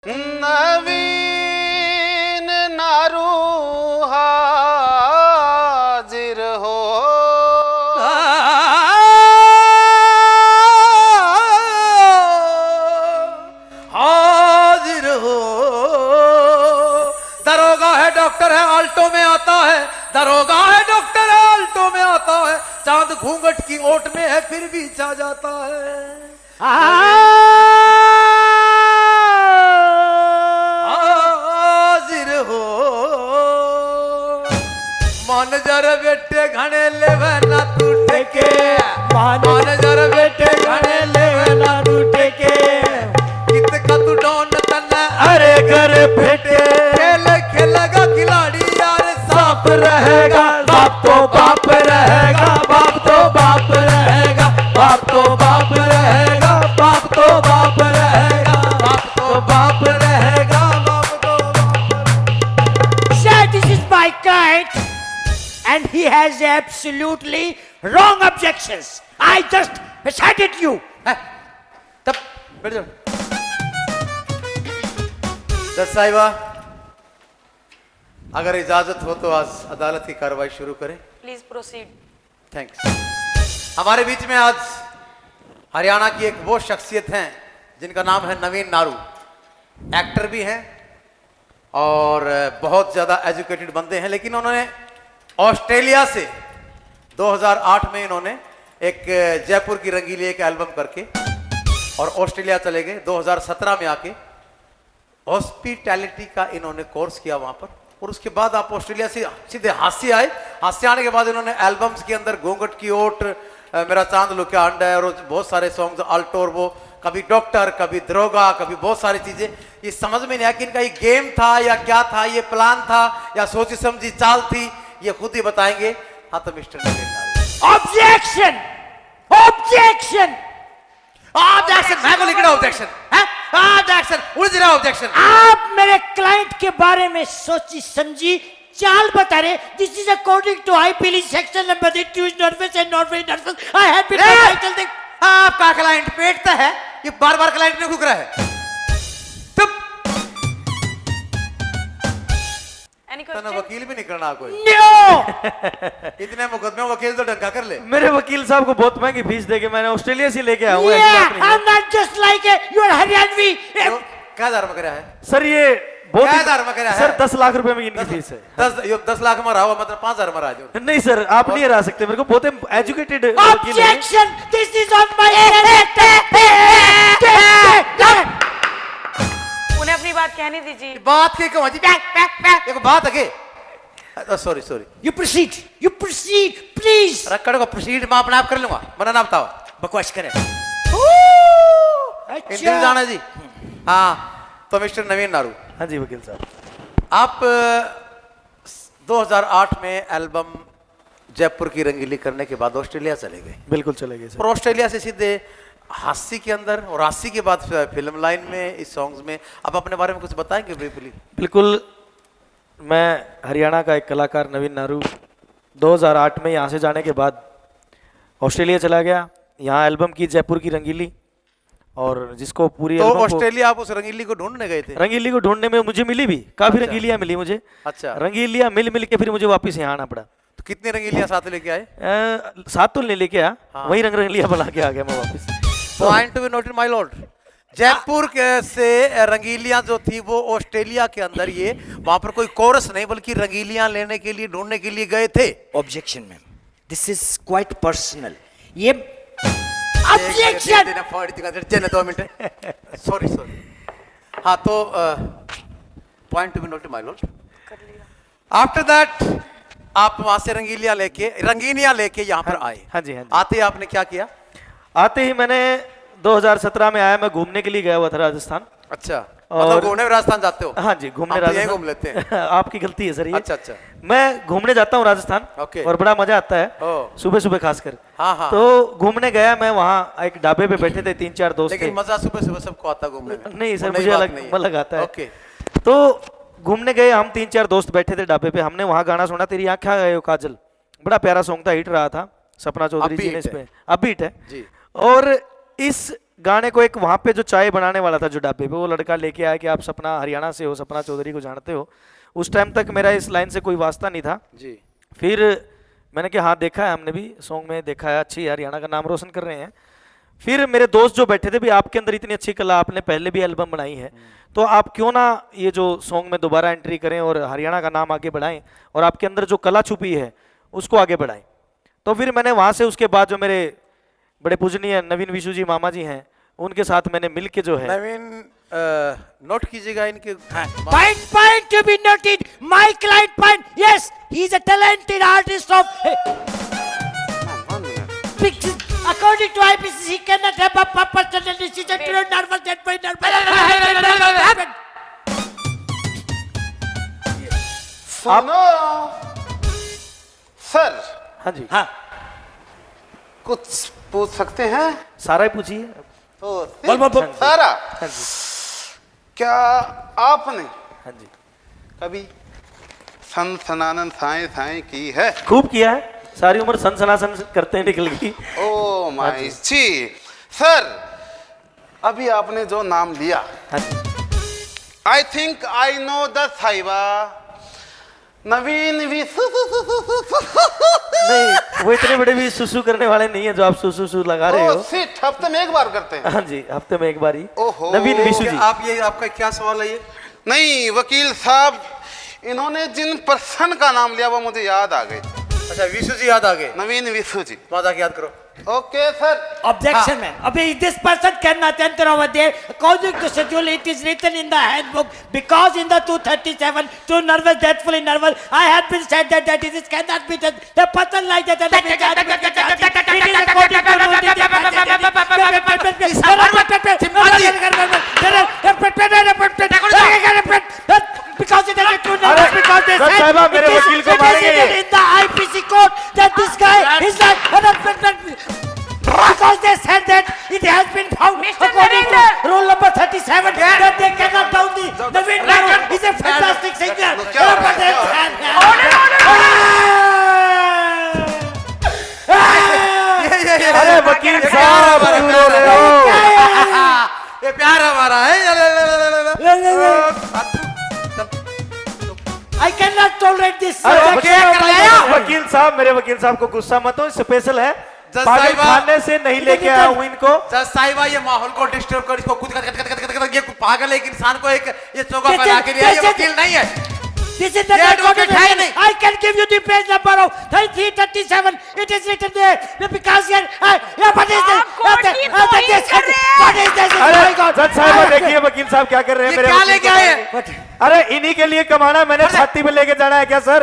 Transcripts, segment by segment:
नवीन नारू हाजिर हो। हाजिर हो। दरोगा है डॉक्टर है आल्टो में आता है, दरोगा है डॉक्टर है आल्टो में आता है, चांद घूंघट की ओट में है फिर भी छा जाता है। हाजिर हो। मान जर बेटे घने लेवे ना टूटे के, मान जर बेटे घने लेवे ना टूटे के, कित का तू डॉन तन्ना अरे घर फेटे, खेल खेलेगा खिलाड़ी यार साफ रहेगा, बाप तो बाप रहेगा, बाप तो बाप रहेगा, बाप तो बाप रहेगा, बाप तो बाप रहेगा, बाप तो बाप रहेगा, बाप तो बाप। Sir, this is my client and he has absolutely wrong objections. I just recited you. तब बैठ जाओ। जज साहिबा, अगर इजाजत हो तो आज अदालत की कार्रवाई शुरू करें। Please proceed. थैंक्स। हमारे बीच में आज हरियाणा की एक वो शख्सियत हैं जिनका नाम है नवीन नारू। एक्टर भी हैं और बहुत ज़्यादा एजुकेटेड बंदे हैं, लेकिन उन्होंने ऑस्ट्रेलिया से 2008 में इन्होंने एक जयपुर की रंगीली एक एल्बम करके और ऑस्ट्रेलिया चले गए। 2017 में आके हॉस्पिटैलिटी का इन्होंने कोर्स किया वहां पर, और उसके बाद आप ऑस्ट्रेलिया से सीधे हास्य आए। हास्य आने के बाद इन्होंने एल्बम्स के अंदर घूंघट की ओट, मेरा चांद लुका अंडा है और बहुत सारे सॉन्ग्स अल्टो और वो, कभी डॉक्टर, कभी दरोगा, कभी बहुत सारी चीजें। ये समझ में नहीं आया कि इनका ये गेम था या क्या था, ये प्लान था या सोची समझी चाल थी, ये खुद ही बताएंगे। हाँ तो मिस्टर नवीन नारू। Objection! Objection! ऑब्जेक्शन। मैं को लिखना ऑब्जेक्शन है। ऑब्जेक्शन। उड़ रहा ऑब्जेक्शन। आप मेरे क्लाइंट के बारे में सोची समझी चाल बता रहे। This is according to IPL section number 32 nervous and not very nervous. I have been title the. आपका क्लाइंट पेटता है, ये बार बार क्लाइंट ने फूक रहा है। चुप। एनी तो क्वेश्चन? वकील भी नहीं करना कोई। नो! इतने मुकदमे वकील तो डंका कर ले। मेरे वकील साहब को बहुत महंगी फीस देके मैंने ऑस्ट्रेलिया से लेके आया हूँ। ऐसी Yeah, बात नहीं है। I'm not just like you are Haryanvi. क्या हजार में करा है? सर ये बहुत क्या हजार में करा है? सर 10 लाख रुपए में इनकी फीस है। 10 लाख में रहा हुआ मतलब 5,000 में रहा जो। नहीं सर, आप नहीं हरा सकते मेरे को, बहुत एजुकेटेड वकील है। Objection! This is on my उन्हें अपनी बात कहने दीजिए। बात के क्यों जी? एक बात आगे। Sorry sorry. You proceed. You proceed, please. रखड़ को प्रोसीड मैं अपने आप कर लूंगा, मना ना बताओ। बकवास करें। हिंदी में जाना जी। हाँ तो मिस्टर नवीन नारू, हाँ जी वकील साहब। आप 2008 में एल्बम जयपुर की रंगीली करने के बाद ऑस्ट्रेलिया चले गए। बिल्कुल चले गए सर। और ऑस्ट्रेलिया से सीधे हास्य के अंदर और हास्य के बाद फिल्म लाइन में, इस सॉन्ग्स में। आप अपने बारे में कुछ बताएंगे ब्रीफली? बिल्कुल। मैं हरियाणा का एक कलाकार नवीन नारू 2008 में यहाँ से जाने के बाद ऑस्ट्रेलिया चला गया। यहाँ एल्बम की जयपुर की रंगीली, और जिसको पूरी तो एल्बम ऑस्ट्रेलिया आप उस रंगीली को ढूंढने गए थे? रंगीली को ढूंढने में मुझे मिली भी, काफी रंगीलियां मिली मुझे। अच्छा। रंगीलियां मिल मिल के फिर मुझे वापस यहाँ आना पड़ा। तो कितनी रंगीलियां साथ लेके आए? साथ तो नहीं लेके आया, हाँ। वही रंगीलियां बना के आ गया मैं वापस। Point to be noted my Lord. Jaipur से रंगीलियां जो थी वो ऑस्ट्रेलिया के अंदर, ये वहां पर कोई कोरस नहीं बल्कि रंगीलियां लेने के लिए, ढूंढने के लिए गए थे। Objection, ma'am. This is quite personal. ये Objection! 2 मिनट। Sorry sorry. हाँ तो point to be noted my Lord. After that आप वहां से रंगीलियां लेके यहाँ पर आए। हाँ जी, हाँ जी। आते ही आपने क्या किया? आते ही मैंने 2017 में आया, मैं घूमने के लिए गया हुआ था राजस्थान। अच्छा, और- मतलब घूमने राजस्थान जाते हो? हाँ जी, घूमने हम तो यहीं राजस्थान घूम लेते हैं। आपकी गलती है सर ये। अच्छा अच्छा। मैं घूमने जाता हूँ राजस्थान, ओके। और बड़ा मजा आता है ओह। सुबह सुबह खासकर। हाँ, हाँ। तो घूमने गया मैं, वहाँ एक ढाबे पे बैठे थे 3-4 दोस्त थे। लेकिन मजा सुबह सुबह सबको आता घूमने में? नहीं सर, वो नई मुझे बात अलग नहीं है। अलग आता है। ओके। तो घूमने गए हम, 3-4 दोस्त बैठे थे ढाबे पे। हमने वहाँ गाना सुना, तेरी आँखें गए हो काजल। बड़ा प्यारा सॉन्ग था, हिट रहा था। सपना चौधरी अब भी जी ने हिट इस पे, है। अब भी हिट है जी। और इस गाने को एक वहाँ पे जो चाय बनाने वाला था जो ढाबे पे, वो लड़का लेके आया कि आप सपना हरियाणा से हो, सपना चौधरी को जानते हो। उस टाइम तक मेरा इस लाइन से कोई वास्ता नहीं था जी। फिर मैंने कहा हाँ देखा है हमने भी सॉन्ग में, देखा है अच्छी है, हरियाणा का नाम रोशन कर रहे हैं। फिर मेरे दोस्त जो बैठे थे भी, आपके अंदर इतनी अच्छी कला, आपने पहले भी एल्बम बनाई है, तो आप क्यों ना ये जो सॉन्ग में दोबारा एंट्री करें और हरियाणा का नाम आगे बढ़ाएं और आपके अंदर जो कला छुपी है उसको आगे बढ़ाएं। तो फिर मैंने वहाँ से उसके बाद जो मेरे बड़े पूजनीय नवीन विशु जी मामा जी हैं, उनके साथ मैंने मिल के जो है नवीन नोट कीजिएगा इनके। Point to be noted. My client point. Yes, he is a talented artist of. According to IPCC, he cannot have a personal decision. Do not nervous. That point nervous. सुनो सर, हाँ जी, हाँ, कुछ पूछ सकते हैं? सारा ही पूछिए। तो बोल। सारा, हाँ जी, क्या आपने हाँ जी, कभी सन सनानन साएं साएं की है? खूब किया है, सारी उम्र सन सनासन करते हैं निकल गई। Oh my ji. सर, अभी आपने जो नाम लिया, हाँ जी, I think I know the Sahiba Naveen नहीं वो इतने बड़े भी सुसु करने वाले नहीं है जो आप सुसु लगा रहे हो। सिट हफ्ते में एक बार करते हैं। हाँ जी, हफ्ते में एक बार ही। ओहो। नवीन विशु जी, आप ये आपका क्या सवाल है ये? नहीं वकील साहब, इन्होंने जिन पर्सन का नाम लिया वो मुझे याद आ गई। अच्छा विशु जी याद आ गए, नवीन विशु जी। वहां जाके याद करो। Okay sir. Objection, man. This person cannot enter over there. According to schedule, it is written in the handbook. Because in the 237, too nervous, deathfully nervous, I have been said that it cannot be done. The person like that, it is according to because it is too nervous, because they जज said साहिबा, मेरे वकील को मारेंगे ये। in the IPC court that this guy is not because they said that it has been found Mr. according to Narendra. rule number 37 that they cannot down the window. He's a fantastic singer. अरे वकील साहब क्यों रो रहे हो? ये प्यार हमारा है। I cannot tolerate this. अरे subject. वकील साहब, मेरे वकील साहब को गुस्सा मत हो, स्पेशल है, जज पागल साहिबा, खाने से नहीं लेके आया हूँ इनको। जज साहिबा ये माहौल को डिस्टर्ब कर, इसको खुद ये पागल एक इंसान को एक ये चौका बना के लिया, ये वकील नहीं है। This is the ये advocate है document. नहीं। I can give you the page number of 3337. It is written there because here. What is this? आप court की What तौहीन is कर रहे हैं। What is this? Oh अरे my God. जज साहब देखिए वकील साहब क्या कर रहे हैं ये मेरे क्या वकील लेके को आए मारेंगे। हैं? अरे इन्हीं के लिए कमाना है, मैंने छाती पे लेके जाना है क्या sir?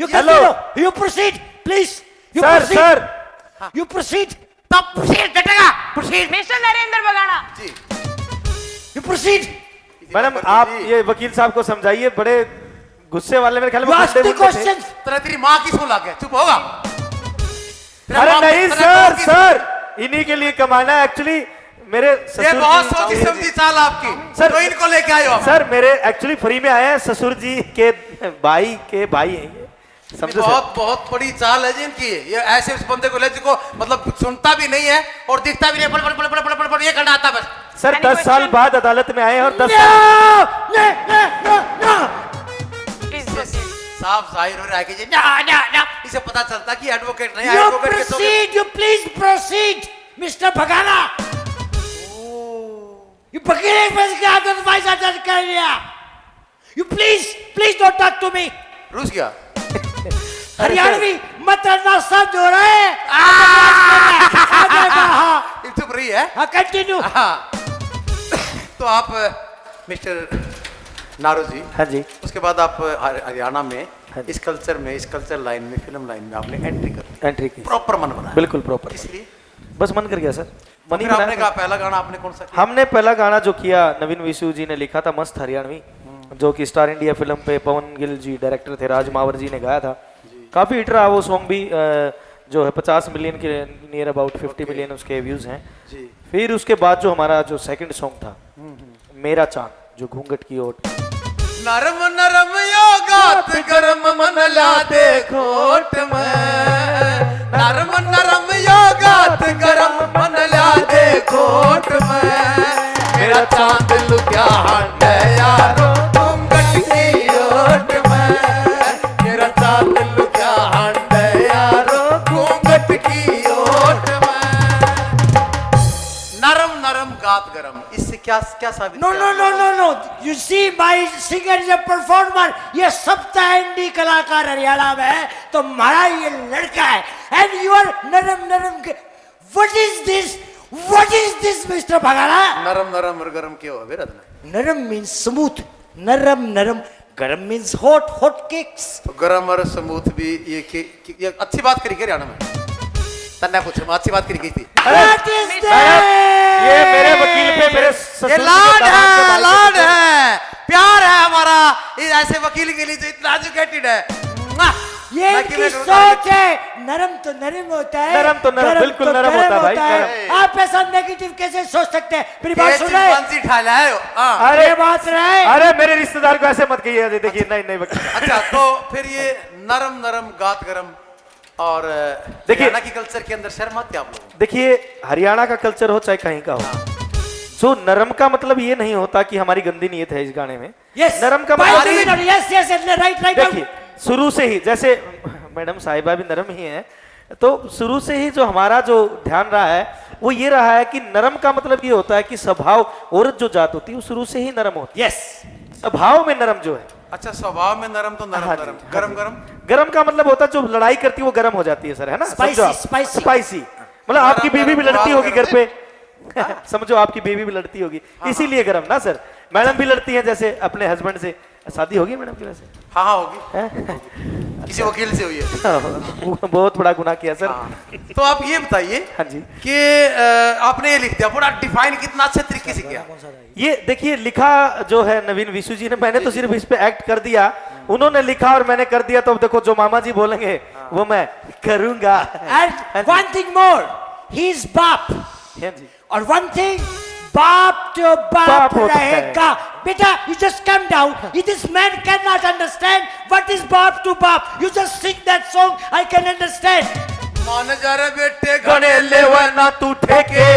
You Hello. continue. You proceed, please. You sir proceed. Sir You proceed. तब proceed बेटेगा, proceed। Mister Narendra Bagada, You proceed. Madam आप ये वकील साहब को समझाइए, बड़े गुस्से वाले मेरे ख्याल में You ask गुंडे the वुंडे थे। questions. तेरी माँ की सुन लगे, चुप होगा। अरे नहीं सर, सर इन्हीं के लिए कमाना है एक्चुअली। मेरे ये ससुर बहुत जी- सोची समझी चाल आपकी। सर- तो इनको लेके आए हो आप। सर मेरे एक्चुअली फ्री में आए हैं, ससुर जी के भाई हैं ये, समझो सर। बहुत बहुत बड़ी चाल है जी इनकी। ये ऐसे उस बंदे को ले जिसको मतलब सुनता भी नहीं है और दिखता भी नहीं, बड़ ये करना आता बस। सर Any 10 साल question? बाद अदालत में आए हैं और 10 No. Please proceed. साफ जाहिर हो रहा है कि ये ना इसे पता चलता कि एडवोकेट नहीं है। You एडवोकेट के तो proceed. You please proceed, Mr. Bhagana. You beginning with the otherwise I just carry out. You please don't talk to me. रूस गया। हरियाणवी मत रहना सब हो रहे हैं। ये चुप रही है। हाँ कंटिन्यू। हाँ। तो आप मिस्टर नारू जी, हाँ जी, उसके बाद आप हरियाणा में इस कल्चर लाइन में, फिल्म लाइन में आपने एंट्री कर एंट्री की प्रॉपर मन बनाया। बिल्कुल प्रॉपर, इसलिए बस मन कर गया सर। मन ही फिर आपने बनाया। कहा पहला गाना आपने कौन सा किया? हमने पहला गाना जो किया नवीन विशु जी ने लिखा था, मस्त हरियाणवी, जो कि स्टार इंडिया फिल्म पे पवन गिल जी डायरेक्टर थे, राज मावर जी ने गाया था। काफी हिट रहा वो सॉन्ग भी, जो है 50 मिलियन के नियर अबाउट 50 मिलियन उसके व्यूज हैं। जी। फिर उसके बाद जो हमारा जो सेकंड सॉन्ग था मेरा चांद, जो घूंघट की ओट, नरम नरम योगात गरम मन ला दे खोट में, नरम नरम योगात गरम मन ला दे कोट में मेरा चांद लुकिया हंड यारो घूंघट की ओट में मेरा चांद लुकिया हंड यारो घूंघट की ओट में नरम नरम गात गरम इससे क्या क्या साबित No, किया? no, no, no, no. You see, my singer is a performer. ये सप्ताहंडी कलाकार हरियाणा में है, तो हमारा ये लड़का है. And you are नरम नरम के. What is this? What is this, Mr. भगाना? नरम नरम और गरम क्यों है विरद में नरम means smooth. नरम नरम. गरम means hot, hot cakes. तो गरम और समूथ भी ये अच्छी बात करी हरियाणा में तन्ने पूछो अच्छी बात करी गई थी What is ये मेरे this? वकील पे मेरे ससुर ये जी लाड के दामाद के है भाई लाड के- है प्यार है हमारा ये ऐसे वकील के लिए जो इतना एजुकेटेड है मुआ! ये मैं इनकी क्यों करूँगा? सोच है. नरम तो नरम होता है. नरम तो नरम, बिल्कुल नरम गरम होता है भाई, है. नरम। आप ऐसा नेगेटिव कैसे सोच सकते हैं? मेरी बात ये सुन रहे हैं? चिंपांजी ठाला है हाँ। अरे ये बात रहे. अरे मेरे रिश्तेदार को ऐसे मत कहिए देखिए नहीं नहीं वकील अच्छा तो फिर ये नरम नरम गात गरम और देखिए- हरियाणा की कल्चर के अंदर शर्म आती है आप लोगों देखिए हरियाणा का कल्चर हो चाहे कहीं का हो सो नरम का मतलब ये नहीं होता कि हमारी गंदी नीयत है इस गाने में Yes. नरम का By the मतलब way, yes, yes, yes, right, right. देखिए शुरू से ही जैसे मैडम साहिबा भी नरम ही है तो शुरू से ही जो हमारा जो ध्यान रहा है वो ये रहा है कि नरम का मतलब ये होता है कि स्वभाव औरत जो जात होती है वो शुरू से ही नरम होती Yes. है स्वभाव में नरम जो है अच्छा स्वभाव में नरम तो नरम हाँ जी, नरम हाँ गरम जी। गरम गरम का मतलब होता है जो लड़ाई करती है वो गरम हो जाती है सर है ना Spicy, समझो आप। spicy. स्पाइसी मतलब आपकी गरम, बीवी भी गरम, लड़ती होगी घर गरम। पे समझो आपकी बीवी भी लड़ती होगी इसीलिए गरम ना सर मैडम भी लड़ती हैं जैसे अपने हस्बैंड से शादी होगी मैडम की वैसे हाँ हाँ होगी हैं? किसी वकील से हुई है बहुत बड़ा गुनाह किया सर हाँ। तो आप ये बताइए हाँ जी कि आपने ये लिख दिया पूरा डिफाइन कितना अच्छे तरीके से किया ये देखिए लिखा जो है नवीन विशु जी ने मैंने तो सिर्फ इस पे एक्ट कर दिया उन्होंने लिखा और मैंने कर दिया तो अब देखो जो मामा जी बोलेंगे वो मैं करूंगा And one thing more, he's बाप. हाँ जी और one thing, बाप तो बाप बाप होता है। रहेगा. बेटा, you just come down. This man cannot understand what is बाप to बाप. You just sing that song, I can understand. मान जा रे बेटे घड़े लेवे ना तू ठेके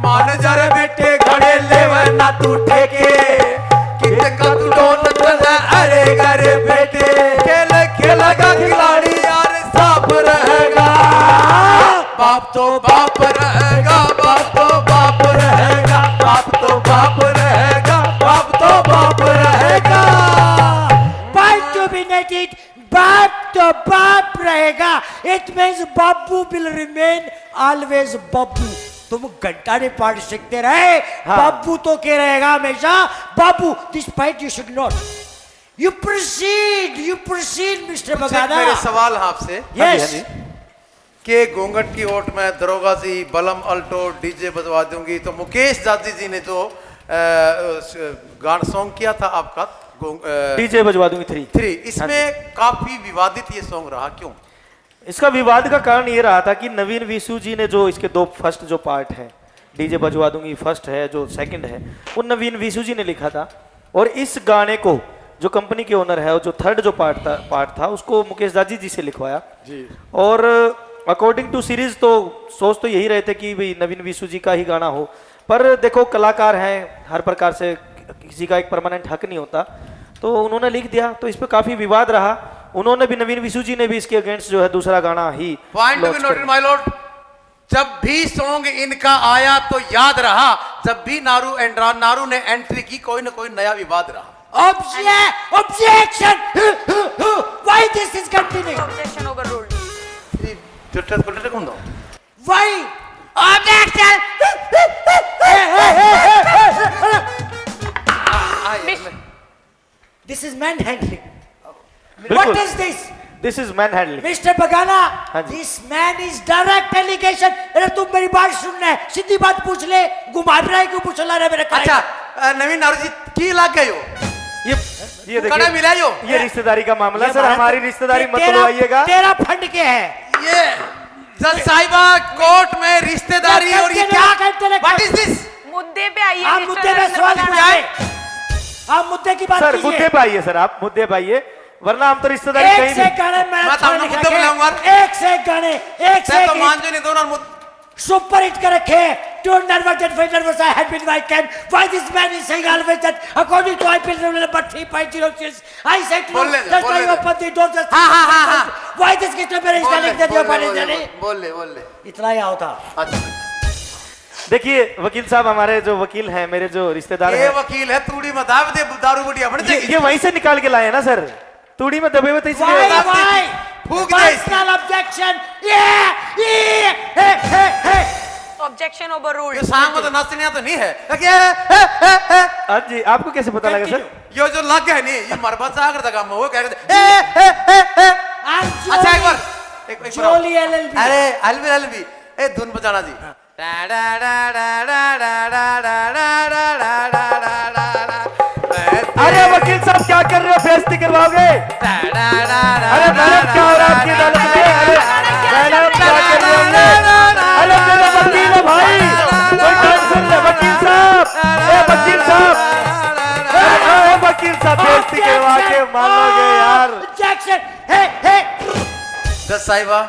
मान जा रे बेटे घड़े लेवे ना तू ठेके किते का तू डोन चला अरे गरे बेटे खेल खेलेगा खिलाड़ी यार साफ रहेगा बाप तो बाप रहेगा बाप तो बाप रहेगा बाप तो बाप रहेगा बाप तो बाप रहेगा Point to be noted, बाप तो बाप रहेगा. It means Babu will remain always बाबू. तुम घंटा ने पाठ सीखते रहे बाबू तो के रहेगा हमेशा बाबू. This point you should not. You proceed, Mr. बगाना. मेरे सवाल हैं आपसे Yes. के घूंघट की ओट में दरोगा जी बलम अल्टो डीजे बजवा दूंगी तो मुकेश जाजी जी ने जो गाना सॉन्ग किया था आपका डीजे बजवा दूंगी 3 3 इसमें काफी विवादित ये सॉन्ग रहा क्यों इसका विवाद का कारण ये रहा था कि नवीन विशु जी ने जो इसके दो फर्स्ट जो पार्ट है डीजे बजवा दूंगी फर्स्ट है जो सेकंड है वो नवीन विशु जी ने लिखा था और इस गाने को जो कंपनी के ओनर है और जो थर्ड जो पार्ट था उसको मुकेश दाजी जी से लिखवाया जी और अकॉर्डिंग टू सीरीज तो सोच तो यही रहे थे कि भाई नवीन विशु जी का ही गाना हो पर देखो कलाकार हैं हर प्रकार से किसी का एक परमानेंट हक नहीं होता तो उन्होंने लिख दिया तो इस पे काफी विवाद रहा उन्होंने भी नवीन विशु जी ने भी इसके अगेंस्ट जो है दूसरा गाना ही point to be launch noted कर माय लॉर्ड जब भी सॉन्ग इनका आया तो याद रहा जब भी नारू ने एंट्री की कोई ना कोई नया विवाद रहा Objection! Why this is continuing? Objection overruled. कौन दो Why? Objection! This is manhandling. What is this? This is man handling Mr. Bagana, हाँ जी। this man is direct allegation. अरे तुम मेरी बात सुनना है सीधी बात पूछ ले घुमा रहा है क्यों पूछ रहा है मेरे अच्छा नवीन नारू जी की लग गए हो ये कड़ा देखिए मिला यो ये रिश्तेदारी का मामला ये सर बात- हमारी रिश्तेदारी मत तेरा- बुलवाइएगा तेरा फंड के है ये जज साहिबा कोर्ट में रिश्तेदारी और ये क्या व्हाट इज दिस मुद्दे पे आइए आप मिस्टर मुद्दे पे नरेंद्र सवाल बगाना। पूछिए आप मुद्दे की बात सर कीजिए मुद्दे पे आइए सर आप मुद्दे पे आइए वरना हम तो रिश्तेदारी एक कहीं से नहीं गाने मैं मैंने तो अपना मुद्दा बुलाऊंगा। एक से गाने एक से तो मान जो नहीं दोनों सुपर हिट कर रखे too nervous and very nervous I had been my camp. Why this man is saying always that according to IPL rule number 3.06, I said to you, बोलने दे, just बोलने like they. open the door, just why this Christopher is telling that your body is ready? बोल ले इतना ही होता। अच्छा देखिए वकील साहब, हमारे जो वकील हैं, मेरे जो रिश्तेदार ये हैं, वकील है तूड़ी में दाब दे दारू बढ़िया बन जाएगी ये वहीं से निकाल के लाए हैं ना सर, तूड़ी में दबे हुए थे Why? इसलिए। Why? फूक दे इसकी। Personal objection. Hey. Objection overruled. ये सांग में तो नचनिया तो नहीं है हाँ जी, आपको कैसे पता लगा सर? ये जो लग गया नहीं ये मरबत सागर तक हम वो कह रहे थे I'm अच्छा एक बार Jolie LLB. अरे अलवी ए धुन बजाना जी अरे वकील साहब क्या कर रहे हो, बेइज्जती करवाओगे? अरे मैडम क्या हो रहा है आपकी अदालत में? अरे मैडम क्या कर रहे होंगे? अरे मेरा वकील है भाई, कोई टेंशन नहीं। वकील साहब, ए वकील साहब, ए वकील साहब, बेइज्जती करवा के मान लोगे यार। Objection. Hey. जज साहिबा,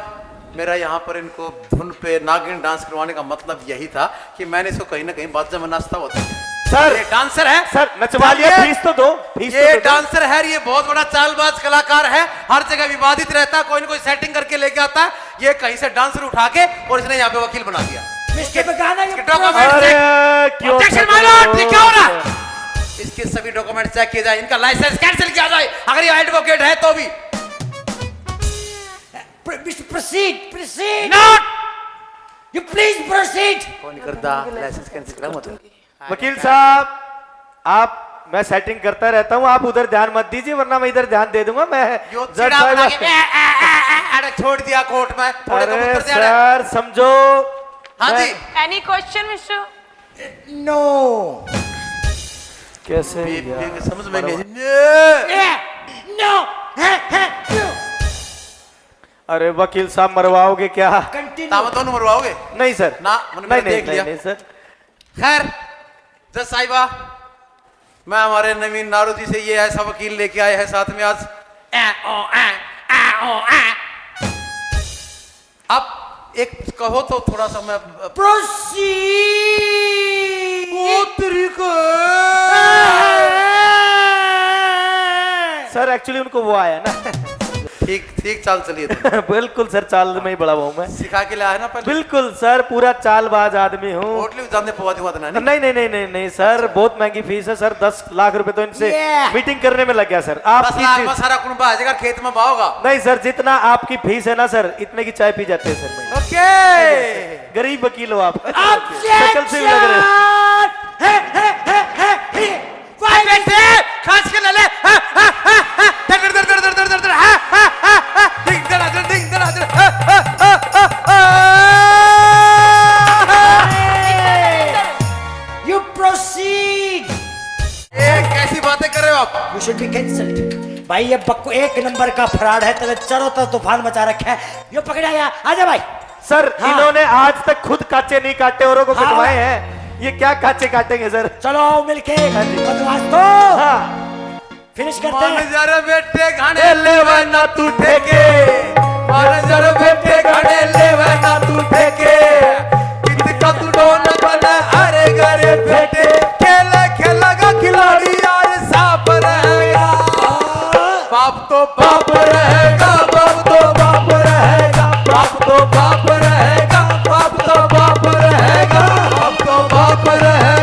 मेरा यहाँ पर इनको धुन पे नागिन डांस करवाने का मतलब यही था कि मैंने इसको कहीं ना कहीं बाजा में नाचता होता सर, ये डांसर है सर नचवा लिया, फीस तो दो, फीस तो ये दो। डांसर है, ये बहुत बड़ा चालबाज कलाकार है, हर जगह विवादित रहता है, कोई ना कोई सेटिंग करके लेके आता है। ये कहीं से डांसर उठा के और इसने यहाँ पे वकील बना दिया। Mr. Bagana, you डॉक्यूमेंट अरे क्यों Objection, my lord, ये क्या हो रहा है? इसके सभी डॉक्यूमेंट चेक किए जाए, इनका लाइसेंस कैंसिल किया जाए, अगर ये एडवोकेट है तो भी। proceed. Not You please proceed. कौन करता लाइसेंस कैंसिल करा मत। वकील साहब, आप, मैं सेटिंग करता रहता हूँ, आप उधर ध्यान मत दीजिए वरना मैं इधर ध्यान दे दूंगा। मैं यो जज चिड़ा साहब- बना के अरे छोड़ दिया कोर्ट में, थोड़े अरे कबूतर दे रहा है। सर समझो। हाँ मैं- जी एनी क्वेश्चन मिस्टर? No. कैसे ये समझ में नहीं। No. No. अरे वकील साहब मरवाओगे क्या? Continue. तामा दोनों मरवाओगे? नहीं सर, ना, मैंने देख लिया। नहीं सर। खैर जज साहिबा, मैं हमारे नवीन नारू जी से ये ऐसा वकील लेके आए हैं साथ में आज। अब एक कहो तो थोड़ा सा मैं Proceed. सर एक्चुअली उनको वो आया ना। ठीक ठीक चाल चलिए तुम। बिल्कुल सर, चाल में ही बड़ा हुआ हूँ मैं। सिखा के लाया ना पहले। बिल्कुल सर, पूरा चालबाज आदमी हूँ। होटल जानने पवा दूंगा तो नहीं। नहीं सर, बहुत महंगी फीस है सर, 10 लाख रुपए तो इनसे Yeah. मीटिंग करने में लग गया सर। आप 10 लाख में सारा कुनबा आ जाएगा, खेत में बाहोगा। नहीं सर, जितना आपकी फीस है ना सर, इतने की चाय पी जाते हैं सर। मैं ओके गरीब वकील हो आप, शक्ल से भी लग रहे हो। खास के ले दर दर दर दर दर दर दर डिंग दर डिंग दर You proceed. कैसी बातें कर रहे हो आप? You should be cancelled. भाई ये बक्को एक नंबर का फ्रॉड है, तेरे चारों तरफ तूफान मचा रखा है। यो पकड़ा गया, आजा भाई। सर हाँ। इन्होंने आज तक खुद काचे नहीं काटे, औरों को हाँ। कटवाए हैं, ये क्या काचे काटेंगे सर? चलो आओ मिलके बदमाश तो हाँ। फिनिश करते मान हैं। जरा बेटे घाने लेवे ना तू ठेके, मान जरा बेटे घाने लेवे ना तू ठेके, कितना तू डोन बना अरे गरे बेटे, खेलेगा खिलाड़ी यार साफ रहेगा, बाप तो बाप रहेगा, बाप तो बाप रहेगा, बाप तो बाप रहेगा, बाप तो बाप रहेगा, बाप तो बाप रहेगा।